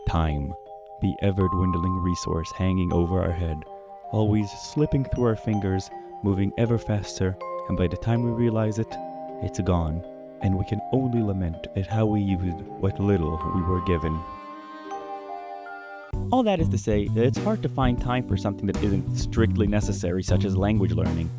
Time, the ever-dwindling resource hanging over our head, always slipping through our fingers, moving ever faster, and by the time we realize it, it's gone, and we can only lament at how we used what little we were given. All that is to say that it's hard to find time for something that isn't strictly necessary, such as language learning.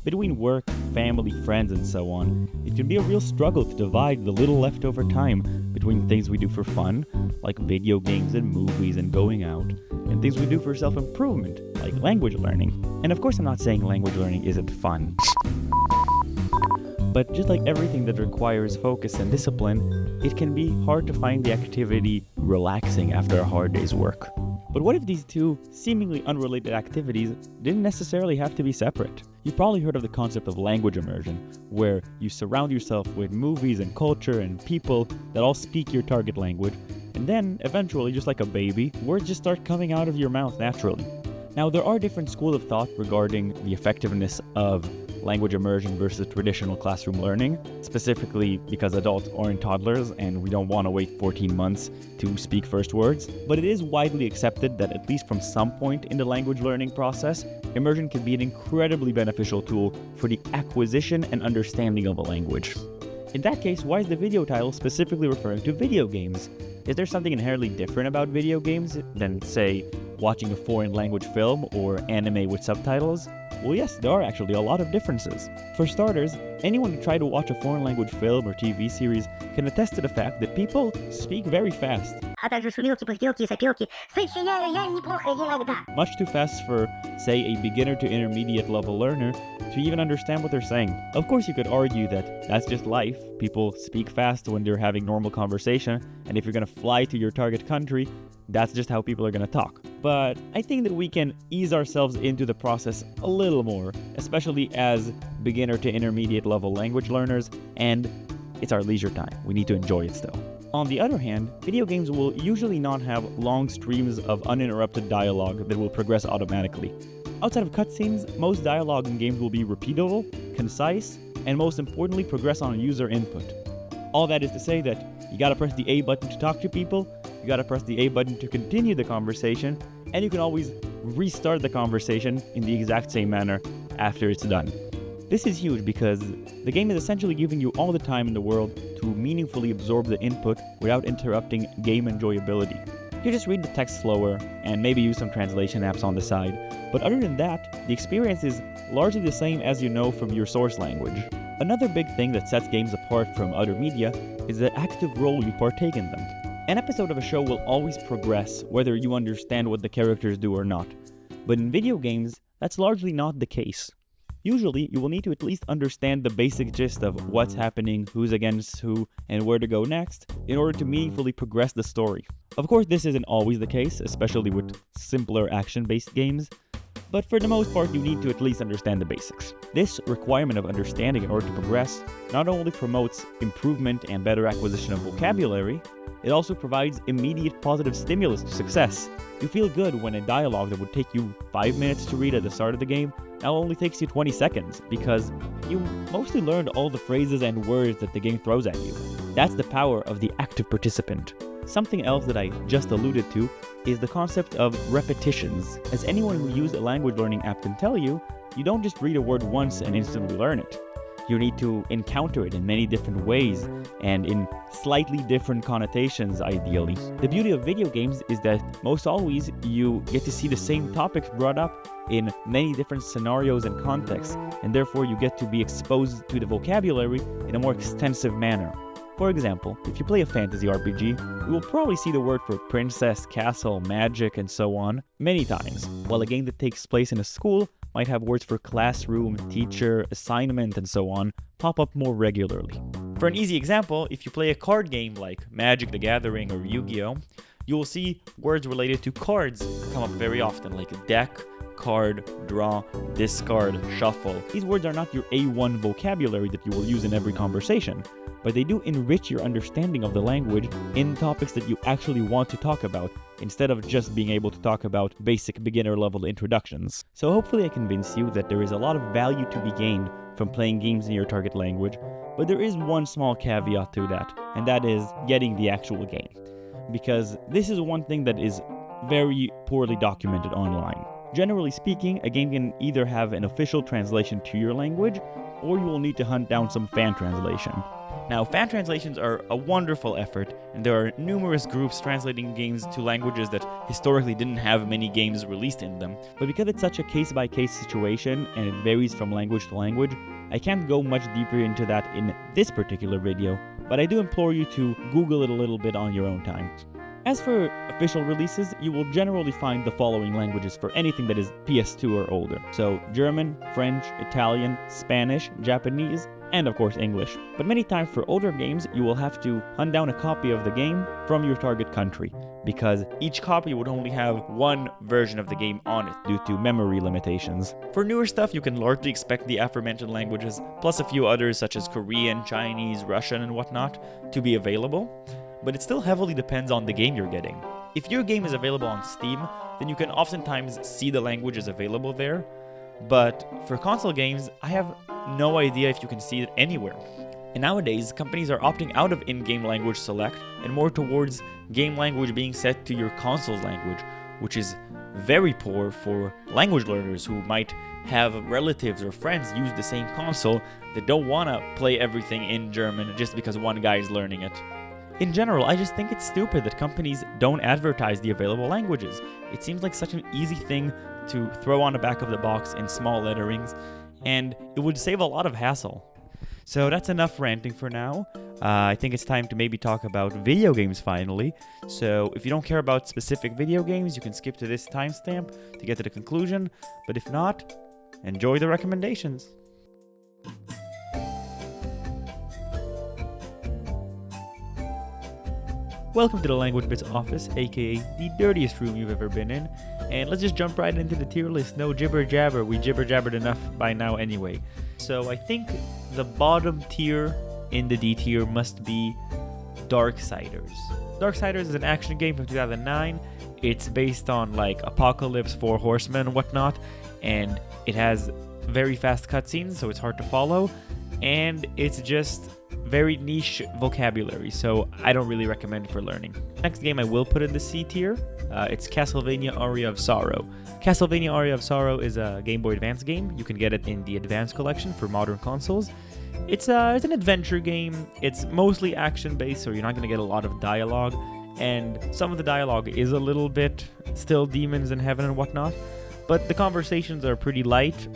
Between work, family, friends, and so on, it can be a real struggle to divide the little leftover time between things we do for fun, like video games and movies and going out, and things we do for self-improvement, like language learning. And of course I'm not saying language learning isn't fun. But just like everything that requires focus and discipline, it can be hard to find the activity relaxing after a hard day's work. But what if these two seemingly unrelated activities didn't necessarily have to be separate? You've probably heard of the concept of language immersion, where you surround yourself with movies and culture and people that all speak your target language, and then, eventually, just like a baby, words just start coming out of your mouth naturally. Now, there are different schools of thought regarding the effectiveness of language immersion versus traditional classroom learning, specifically because adults aren't toddlers and we don't want to wait 14 months to speak first words. But it is widely accepted that at least from some point in the language learning process, immersion can be an incredibly beneficial tool for the acquisition and understanding of a language. In that case, why is the video title specifically referring to video games? Is there something inherently different about video games than, say, watching a foreign language film or anime with subtitles? Well, yes, there are actually a lot of differences. For starters, anyone who tried to watch a foreign language film or TV series can attest to the fact that people speak very fast. Much too fast for, say, a beginner to intermediate level learner to even understand what they're saying. Of course, you could argue that that's just life. People speak fast when they're having normal conversation, and if you're gonna fly to your target country, that's just how people are gonna talk. But I think that we can ease ourselves into the process a little more, especially as beginner to intermediate level language learners, and it's our leisure time. We need to enjoy it still. On the other hand, video games will usually not have long streams of uninterrupted dialogue that will progress automatically. Outside of cutscenes, most dialogue in games will be repeatable, concise, and most importantly, progress on user input. All that is to say that you gotta press the A button to talk to people, you gotta press the A button to continue the conversation, and you can always restart the conversation in the exact same manner after it's done. This is huge because the game is essentially giving you all the time in the world to meaningfully absorb the input without interrupting game enjoyability. You just read the text slower and maybe use some translation apps on the side, but other than that, the experience is largely the same as you know from your source language. Another big thing that sets games apart from other media is the active role you partake in them. An episode of a show will always progress whether you understand what the characters do or not, but in video games, that's largely not the case. Usually, you will need to at least understand the basic gist of what's happening, who's against who, and where to go next, in order to meaningfully progress the story. Of course, this isn't always the case, especially with simpler action-based games, but for the most part, you need to at least understand the basics. This requirement of understanding in order to progress not only promotes improvement and better acquisition of vocabulary, it also provides immediate positive stimulus to success. You feel good when a dialogue that would take you 5 minutes to read at the start of the game now only takes you 20 seconds, because you mostly learned all the phrases and words that the game throws at you. That's the power of the active participant. Something else that I just alluded to is the concept of repetitions. As anyone who used a language learning app can tell you, you don't just read a word once and instantly learn it. You need to encounter it in many different ways and in slightly different connotations, ideally. The beauty of video games is that most always you get to see the same topics brought up in many different scenarios and contexts, and therefore you get to be exposed to the vocabulary in a more extensive manner. For example, if you play a fantasy RPG, you will probably see the word for princess, castle, magic, and so on many times, while a game that takes place in a school might have words for classroom, teacher, assignment, and so on pop up more regularly. For an easy example, if you play a card game like Magic the Gathering or Yu-Gi-Oh!, you will see words related to cards come up very often, like deck, card, draw, discard, shuffle. These words are not your A1 vocabulary that you will use in every conversation, but they do enrich your understanding of the language in topics that you actually want to talk about, instead of just being able to talk about basic beginner-level introductions. So hopefully I convince you that there is a lot of value to be gained from playing games in your target language, but there is one small caveat to that, and that is getting the actual game. because this is one thing that is very poorly documented online. Generally speaking, a game can either have an official translation to your language, or you will need to hunt down some fan translation. Now, fan translations are a wonderful effort, and there are numerous groups translating games to languages that historically didn't have many games released in them. But because it's such a case-by-case situation, and it varies from language to language, I can't go much deeper into that in this particular video, but I do implore you to Google it a little bit on your own time. As for official releases, you will generally find the following languages for anything that is PS2 or older. So German, French, Italian, Spanish, Japanese, and of course English. But many times for older games, you will have to hunt down a copy of the game from your target country, because each copy would only have one version of the game on it due to memory limitations. For newer stuff, you can largely expect the aforementioned languages, plus a few others such as Korean, Chinese, Russian, and whatnot, to be available. But it still heavily depends on the game you're getting. If your game is available on Steam, then you can oftentimes see the languages available there, but for console games, I have no idea if you can see it anywhere. And nowadays, companies are opting out of in-game language select and more towards game language being set to your console's language, which is very poor for language learners who might have relatives or friends use the same console that don't want to play everything in German just because one guy is learning it. In general, I just think it's stupid that companies don't advertise the available languages. It seems like such an easy thing to throw on the back of the box in small letterings, and it would save a lot of hassle. So that's enough ranting for now. I think it's time to maybe talk about video games finally. So if you don't care about specific video games, you can skip to this timestamp to get to the conclusion, but if not, enjoy the recommendations. Welcome to the Language Bits office, aka the dirtiest room you've ever been in, and let's just jump right into the tier list. No jibber jabber, we jibber jabbered enough by now anyway. So I think the bottom tier in the D tier must be Darksiders. Darksiders is an action game from 2009. It's based on like Apocalypse, Four Horsemen, and whatnot, and it has very fast cutscenes, so it's hard to follow, and it's just very niche vocabulary, so I don't really recommend it for learning. Next game I will put in the C tier. It's Castlevania Aria of Sorrow. Castlevania Aria of Sorrow is a Game Boy Advance game. You can get it in the Advance collection for modern consoles. It's an adventure game. It's mostly action-based, so you're not going to get a lot of dialogue, and some of the dialogue is a little bit still demons in heaven and whatnot, but the conversations are pretty light,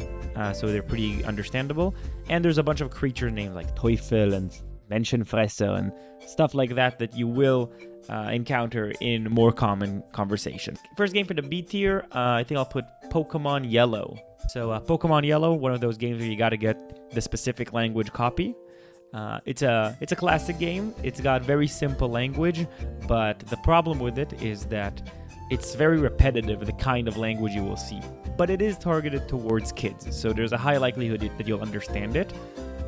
so they're pretty understandable, and there's a bunch of creature names like Teufel and Menschenfresser and stuff like that you will encounter in more common conversation. First game for the B tier, I think I'll put Pokemon Yellow. So Pokemon Yellow, one of those games where you gotta get the specific language copy. It's a classic game. It's got very simple language, but the problem with it is that it's very repetitive, the kind of language you will see. But it is targeted towards kids, so there's a high likelihood that you'll understand it.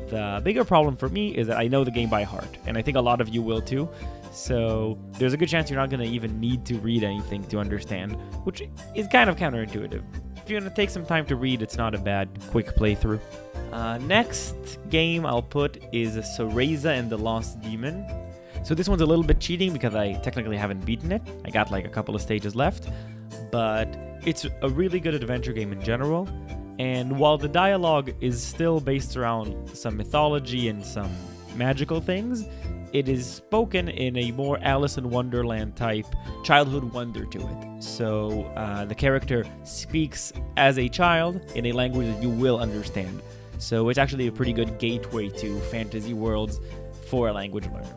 The bigger problem for me is that I know the game by heart, and I think a lot of you will too, so there's a good chance you're not going to even need to read anything to understand, which is kind of counterintuitive. If you're going to take some time to read, it's not a bad, quick playthrough. Next game I'll put is Cereza and the Lost Demon. So this one's a little bit cheating because I technically haven't beaten it. I got like a couple of stages left, but it's a really good adventure game in general. And while the dialogue is still based around some mythology and some magical things, it is spoken in a more Alice in Wonderland type childhood wonder to it. So the character speaks as a child in a language that you will understand. So it's actually a pretty good gateway to fantasy worlds for a language learner.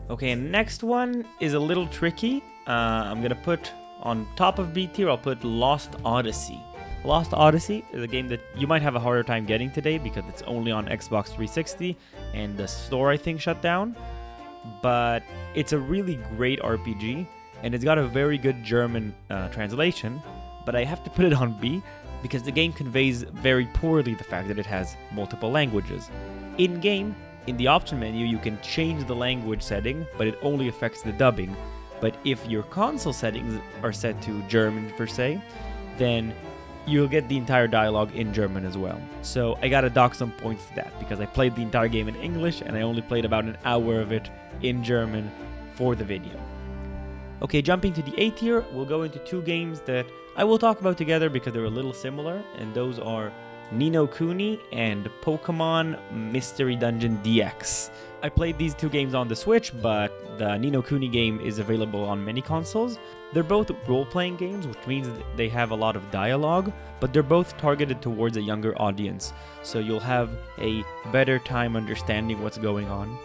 Okay, and next one is a little tricky. I'm going to put on top of B tier, I'll put Lost Odyssey. Lost Odyssey is a game that you might have a harder time getting today because it's only on Xbox 360 and the store I think shut down. But it's a really great RPG and it's got a very good German translation, but I have to put it on B because the game conveys very poorly the fact that it has multiple languages. In-game, in the option menu, you can change the language setting, but it only affects the dubbing. But if your console settings are set to German, per se, then you'll get the entire dialogue in German as well. So I gotta dock some points to that, because I played the entire game in English, and I only played about an hour of it in German for the video. Okay, jumping to the A tier, we'll go into two games that I will talk about together because they're a little similar, and those are Ni no Kuni and Pokemon Mystery Dungeon DX. I played these two games on the Switch, but the Ni no Kuni game is available on many consoles. They're both role-playing games, which means they have a lot of dialogue, but they're both targeted towards a younger audience, so you'll have a better time understanding what's going on.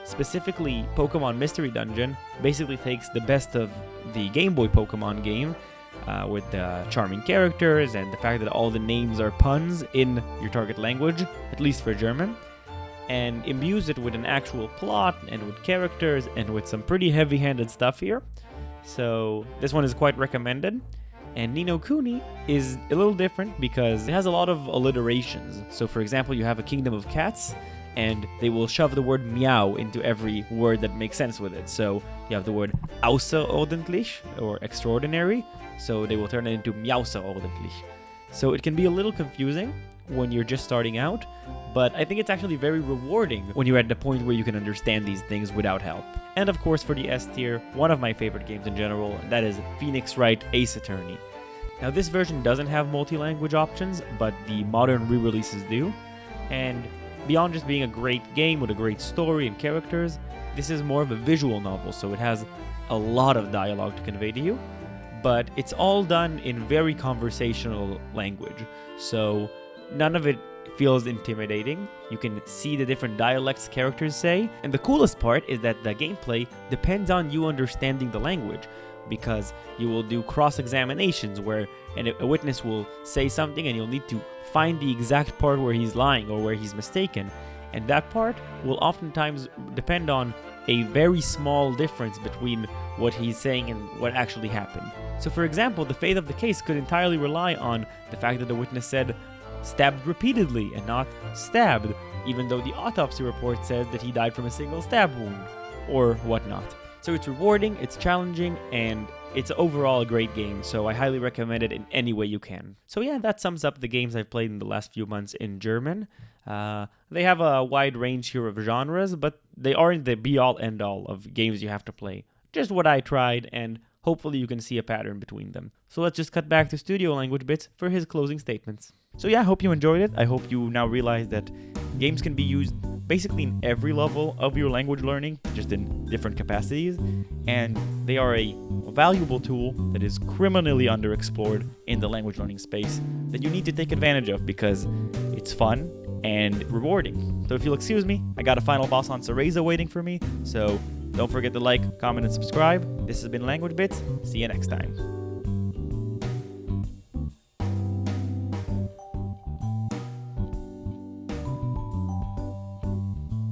Specifically, Pokemon Mystery Dungeon basically takes the best of the Game Boy Pokemon game, with the charming characters and the fact that all the names are puns in your target language, at least for German, and imbues it with an actual plot and with characters and with some pretty heavy-handed stuff here. So this one is quite recommended. And Ni no Kuni is a little different because it has a lot of alliterations. So for example, you have a kingdom of cats, and they will shove the word meow into every word that makes sense with it. So you have the word außerordentlich, or extraordinary, so they will turn it into meowserordentlich. So it can be a little confusing when you're just starting out, but I think it's actually very rewarding when you're at the point where you can understand these things without help. And of course, for the S tier, one of my favorite games in general, and that is Phoenix Wright Ace Attorney. Now this version doesn't have multi-language options, but the modern re-releases do, and beyond just being a great game with a great story and characters, this is more of a visual novel, so it has a lot of dialogue to convey to you, but it's all done in very conversational language, so none of it feels intimidating. You can see the different dialects characters say, and the coolest part is that the gameplay depends on you understanding the language, because you will do cross-examinations where a witness will say something and you'll need to find the exact part where he's lying or where he's mistaken, and that part will oftentimes depend on a very small difference between what he's saying and what actually happened. So for example, the fate of the case could entirely rely on the fact that the witness said stabbed repeatedly and not stabbed, even though the autopsy report says that he died from a single stab wound, or whatnot. So it's rewarding, it's challenging, and it's overall a great game, so I highly recommend it in any way you can. So yeah, that sums up the games I've played in the last few months in German. They have a wide range here of genres, but they aren't the be-all, end-all of games you have to play. Just what I tried, and hopefully you can see a pattern between them. So let's just cut back to Studio Language Bits for his closing statements. So yeah, I hope you enjoyed it. I hope you now realize that games can be used basically in every level of your language learning, just in different capacities, and they are a valuable tool that is criminally underexplored in the language learning space that you need to take advantage of because it's fun and rewarding. So if you'll excuse me, I got a final boss on Cereza waiting for me, so don't forget to like, comment, and subscribe. This has been Language Bits. See you next time.